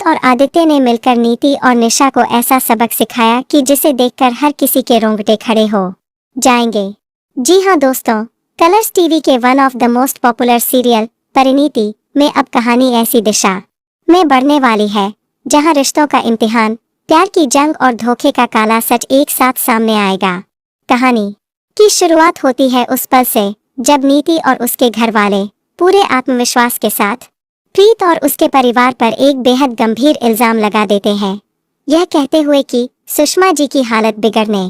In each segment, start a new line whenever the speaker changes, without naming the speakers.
प्रीत और आदित्य ने मिलकर नीति और निशा को ऐसा सबक सिखाया कि जिसे देखकर हर किसी के रोंगटे खड़े हो जाएंगे। जी हाँ दोस्तों, कलर्स टीवी के one of the most popular serial Parineeti में अब कहानी ऐसी दिशा में बढ़ने वाली है जहां रिश्तों का इम्तिहान, प्यार की जंग और धोखे का काला सच एक साथ सामने आएगा। कहानी की शुरुआत होती है उस पल से जब नीति और उसके घर वाले पूरे आत्मविश्वास के साथ प्रीत और उसके परिवार पर एक बेहद गंभीर इल्जाम लगा देते हैं, यह कहते हुए कि सुषमा जी की हालत बिगड़ने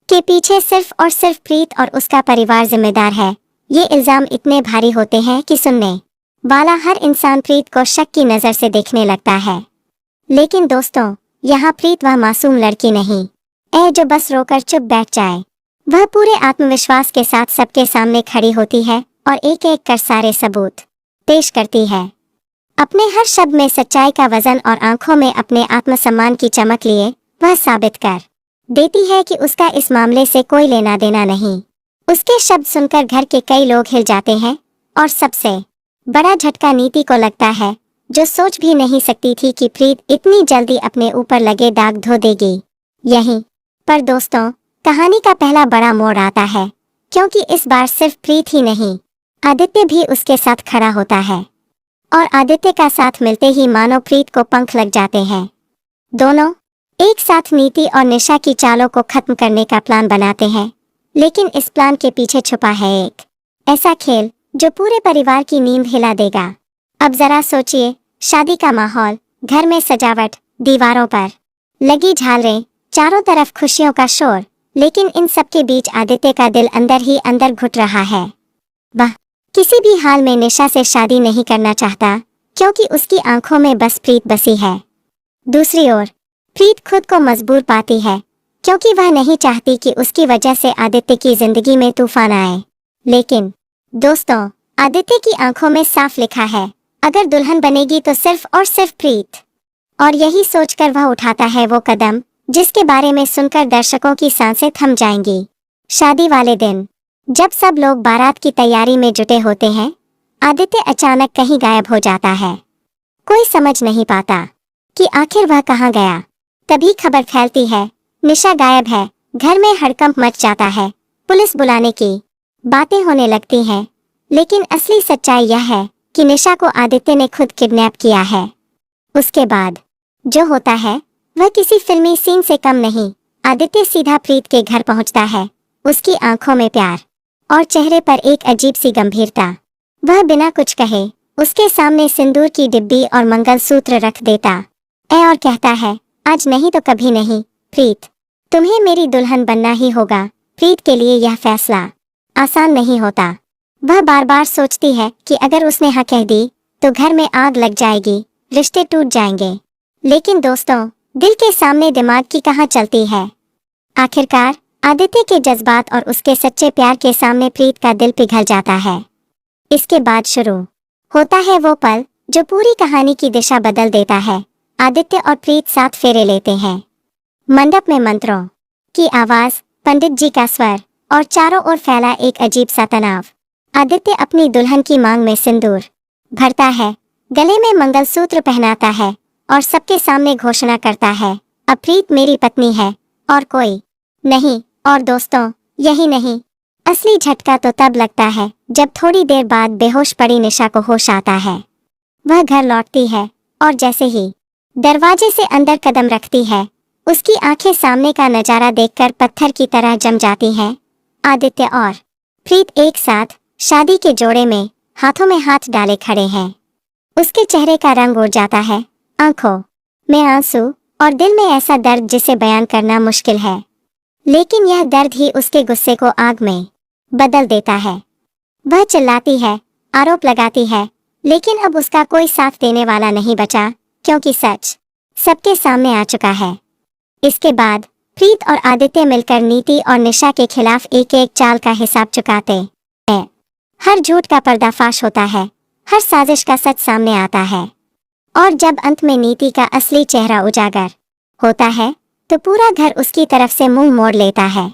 के पीछे सिर्फ और सिर्फ प्रीत और उसका परिवार जिम्मेदार है। ये इल्जाम इतने भारी होते हैं कि सुनने वाला हर इंसान प्रीत को शक की नजर से देखने लगता है। लेकिन दोस्तों, यहाँ प्रीत वह मासूम लड़की नहीं है जो बस रोकर चुप बैठ जाए। वह पूरे आत्मविश्वास के साथ सबके सामने खड़ी होती है और एक एक कर सारे सबूत पेश करती है। अपने हर शब्द में सच्चाई का वजन और आंखों में अपने आत्मसम्मान की चमक लिए वह साबित कर देती है कि उसका इस मामले से कोई लेना देना नहीं। उसके शब्द सुनकर घर के कई लोग हिल जाते हैं और सबसे बड़ा झटका नीति को लगता है, जो सोच भी नहीं सकती थी कि प्रीत इतनी जल्दी अपने ऊपर लगे दाग धो देगी। यहीं पर दोस्तों, कहानी का पहला बड़ा मोड़ आता है, क्योंकि इस बार सिर्फ प्रीत ही नहीं, आदित्य भी उसके साथ खड़ा होता है। और आदित्य का साथ मिलते ही मानो प्रीत को पंख लग जाते हैं। दोनों एक साथ नीति और निशा की चालों को खत्म करने का प्लान बनाते हैं, लेकिन इस प्लान के पीछे छुपा है एक ऐसा खेल जो पूरे परिवार की नींद हिला देगा। अब जरा सोचिए, शादी का माहौल, घर में सजावट, दीवारों पर लगी झालरें, चारों तरफ खुशियों का शोर, लेकिन इन सब के बीच आदित्य का दिल अंदर ही अंदर घुट रहा है। वह किसी भी हाल में निशा से शादी नहीं करना चाहता, क्योंकि उसकी आंखों में बस प्रीत बसी है। दूसरी ओर प्रीत खुद को मजबूर पाती है, क्योंकि वह नहीं चाहती कि उसकी वजह से आदित्य की जिंदगी में तूफान आए। लेकिन दोस्तों, आदित्य की आंखों में साफ लिखा है, अगर दुल्हन बनेगी तो सिर्फ और सिर्फ प्रीत। और यही सोचकर वह उठाता है वो कदम जिसके बारे में सुनकर दर्शकों की सांसें थम जाएंगी। शादी वाले दिन जब सब लोग बारात की तैयारी में जुटे होते हैं, आदित्य अचानक कहीं गायब हो जाता है। कोई समझ नहीं पाता कि आखिर वह कहाँ गया। तभी खबर फैलती है, निशा गायब है। घर में हड़कंप मच जाता है, पुलिस बुलाने की बातें होने लगती हैं। लेकिन असली सच्चाई यह है कि निशा को आदित्य ने खुद किडनैप किया है। उसके बाद जो होता है वह किसी फिल्मी सीन से कम नहीं। आदित्य सीधा प्रीत के घर पहुंचता है, उसकी आंखों में प्यार और चेहरे पर एक अजीब सी गंभीरता। वह बिना कुछ कहे उसके सामने सिंदूर की डिब्बी और मंगलसूत्र रख देता है और कहता है, आज नहीं तो कभी नहीं प्रीत, तुम्हें मेरी दुल्हन बनना ही होगा। प्रीत के लिए यह फैसला आसान नहीं होता। वह बार बार सोचती है कि अगर उसने हाँ कह दी तो घर में आग लग जाएगी, रिश्ते टूट जाएंगे। लेकिन दोस्तों, दिल के सामने दिमाग की कहाँ चलती है। आखिरकार आदित्य के जज्बात और उसके सच्चे प्यार के सामने प्रीत का दिल पिघल जाता है। इसके बाद शुरू होता है वो पल जो पूरी कहानी की दिशा बदल देता है। आदित्य और प्रीत साथ फेरे लेते हैं। मंडप में मंत्रों की आवाज, पंडित जी का स्वर और चारों ओर फैला एक अजीब सा तनाव। आदित्य अपनी दुल्हन की मांग में सिंदूर भरता है, गले में मंगलसूत्र पहनाता है और सबके सामने घोषणा करता है, अब प्रीत मेरी पत्नी है और कोई नहीं। और दोस्तों, यही नहीं, असली झटका तो तब लगता है जब थोड़ी देर बाद बेहोश पड़ी निशा को होश आता है। वह घर लौटती है और जैसे ही दरवाजे से अंदर कदम रखती है, उसकी आंखें सामने का नजारा देखकर पत्थर की तरह जम जाती हैं। आदित्य और प्रीत एक साथ शादी के जोड़े में हाथों में हाथ डाले खड़े हैं। उसके चेहरे का रंग उड़ जाता है, आंखों में आंसू और दिल में ऐसा दर्द जिसे बयान करना मुश्किल है। लेकिन यह दर्द ही उसके गुस्से को आग में बदल देता है। वह चिल्लाती है, आरोप लगाती है, लेकिन अब उसका कोई साथ देने वाला नहीं बचा, क्योंकि सच सबके सामने आ चुका है। इसके बाद प्रीत और आदित्य मिलकर नीति और निशा के खिलाफ एक एक चाल का हिसाब चुकाते हैं। हर झूठ का पर्दाफाश होता है, हर साजिश का सच सामने आता है। और जब अंत में नीति का असली चेहरा उजागर होता है तो पूरा घर उसकी तरफ से मुंह मोड़ लेता है।